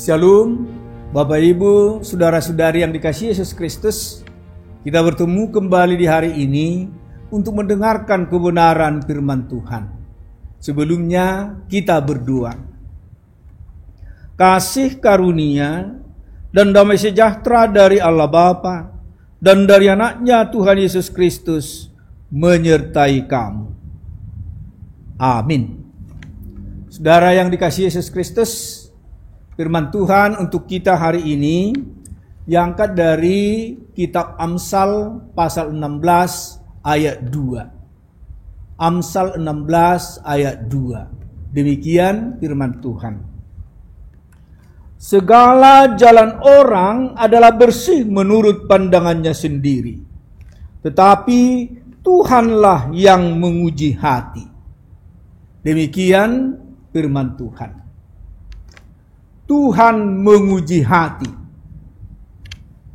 Shalom, Bapak Ibu, saudara-saudari yang dikasihi Yesus Kristus. Kita bertemu kembali di hari ini untuk mendengarkan kebenaran firman Tuhan. Sebelumnya kita berdoa. Kasih karunia dan damai sejahtera dari Allah Bapa dan dari anaknya Tuhan Yesus Kristus menyertai kamu. Amin. Saudara yang dikasihi Yesus Kristus, firman Tuhan untuk kita hari ini diangkat dari kitab Amsal pasal 16 ayat 2. Amsal 16 ayat 2. Demikian firman Tuhan. Segala jalan orang adalah bersih menurut pandangannya sendiri, tetapi Tuhanlah yang menguji hati. Demikian firman Tuhan. Tuhan menguji hati.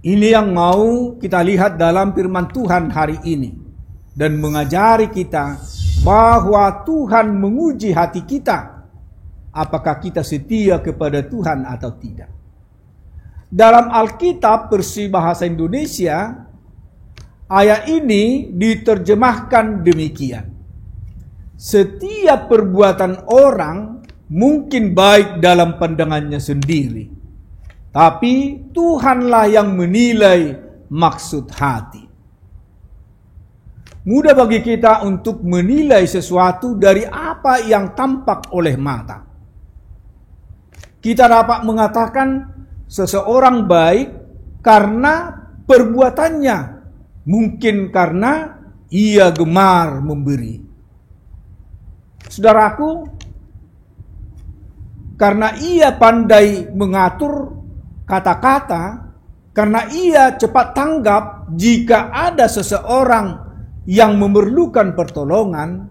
Ini yang mau kita lihat dalam firman Tuhan hari ini. Dan mengajari kita bahwa Tuhan menguji hati kita. Apakah kita setia kepada Tuhan atau tidak. Dalam Alkitab versi bahasa Indonesia, ayat ini diterjemahkan demikian. Setiap perbuatan orang mungkin baik dalam pandangannya sendiri, tapi Tuhanlah yang menilai maksud hati. Mudah bagi kita untuk menilai sesuatu dari apa yang tampak oleh mata. Kita dapat mengatakan seseorang baik karena perbuatannya, mungkin karena ia gemar memberi. Saudaraku, karena ia pandai mengatur kata-kata, karena ia cepat tanggap jika ada seseorang yang memerlukan pertolongan,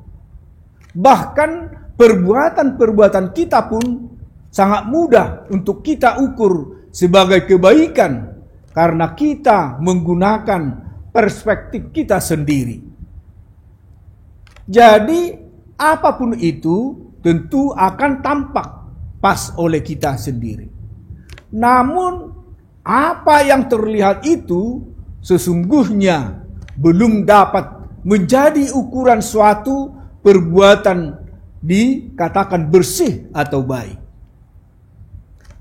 bahkan perbuatan-perbuatan kita pun sangat mudah untuk kita ukur sebagai kebaikan karena kita menggunakan perspektif kita sendiri. Jadi apapun itu tentu akan tampak pas oleh kita sendiri. Namun apa yang terlihat itu sesungguhnya belum dapat menjadi ukuran suatu perbuatan dikatakan bersih atau baik.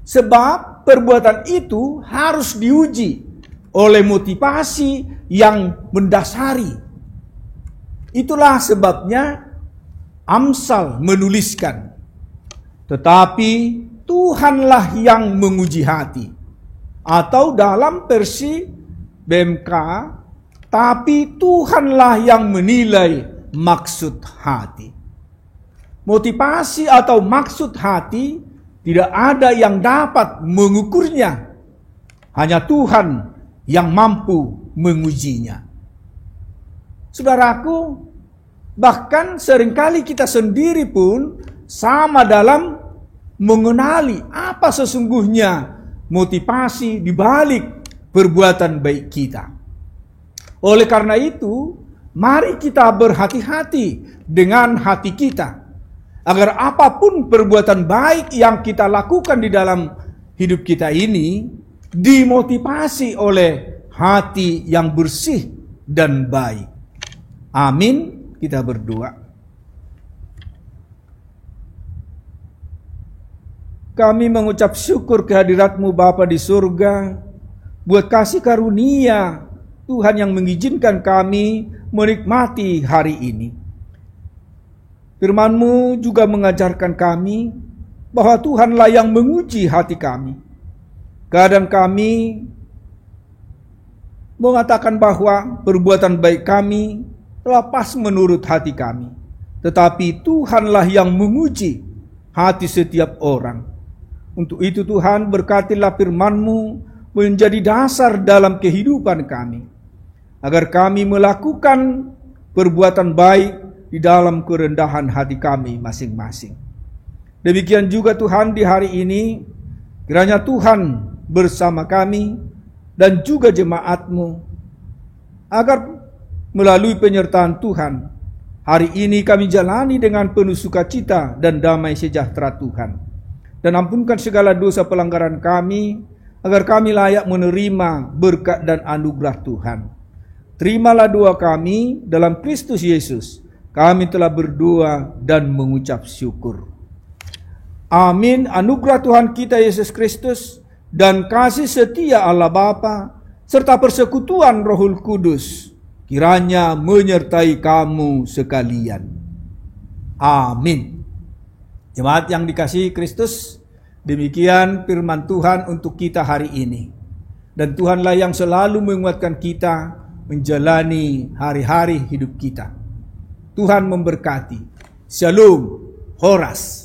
Sebab perbuatan itu harus diuji oleh motivasi yang mendasari. Itulah sebabnya Amsal menuliskan, tetapi Tuhanlah yang menguji hati. Atau dalam versi BMK, tapi Tuhanlah yang menilai maksud hati. Motivasi atau maksud hati tidak ada yang dapat mengukurnya. Hanya Tuhan yang mampu mengujinya. Saudaraku, bahkan seringkali kita sendiri pun sama dalam mengenali apa sesungguhnya motivasi di balik perbuatan baik kita. Oleh karena itu, mari kita berhati-hati dengan hati kita, agar apapun perbuatan baik yang kita lakukan di dalam hidup kita ini dimotivasi oleh hati yang bersih dan baik. Amin. Kita berdoa. Kami mengucap syukur kehadirat-Mu Bapa di surga, buat kasih karunia Tuhan yang mengizinkan kami menikmati hari ini. Firman-Mu juga mengajarkan kami bahwa Tuhanlah yang menguji hati kami. Kadang kami mengatakan bahwa perbuatan baik kami telah pas menurut hati kami. tetapi Tuhanlah yang menguji hati setiap orang. Untuk itu Tuhan, berkatilah firman-Mu menjadi dasar dalam kehidupan kami, agar kami melakukan perbuatan baik di dalam kerendahan hati kami masing-masing. Demikian juga Tuhan, di hari ini kiranya Tuhan bersama kami dan juga jemaat-Mu, agar melalui penyertaan Tuhan, hari ini kami jalani dengan penuh sukacita dan damai sejahtera Tuhan. Dan ampunkan segala dosa pelanggaran kami, agar kami layak menerima berkat dan anugerah Tuhan. Terimalah doa kami dalam Kristus Yesus. Kami telah berdoa dan mengucap syukur. Amin. Anugerah Tuhan kita Yesus Kristus dan kasih setia Allah Bapa serta persekutuan Rohul Kudus kiranya menyertai kamu sekalian. Amin. Jemaat yang dikasihi Kristus, demikian firman Tuhan untuk kita hari ini. Dan Tuhanlah yang selalu menguatkan kita menjalani hari-hari hidup kita. Tuhan memberkati. Shalom. Horas.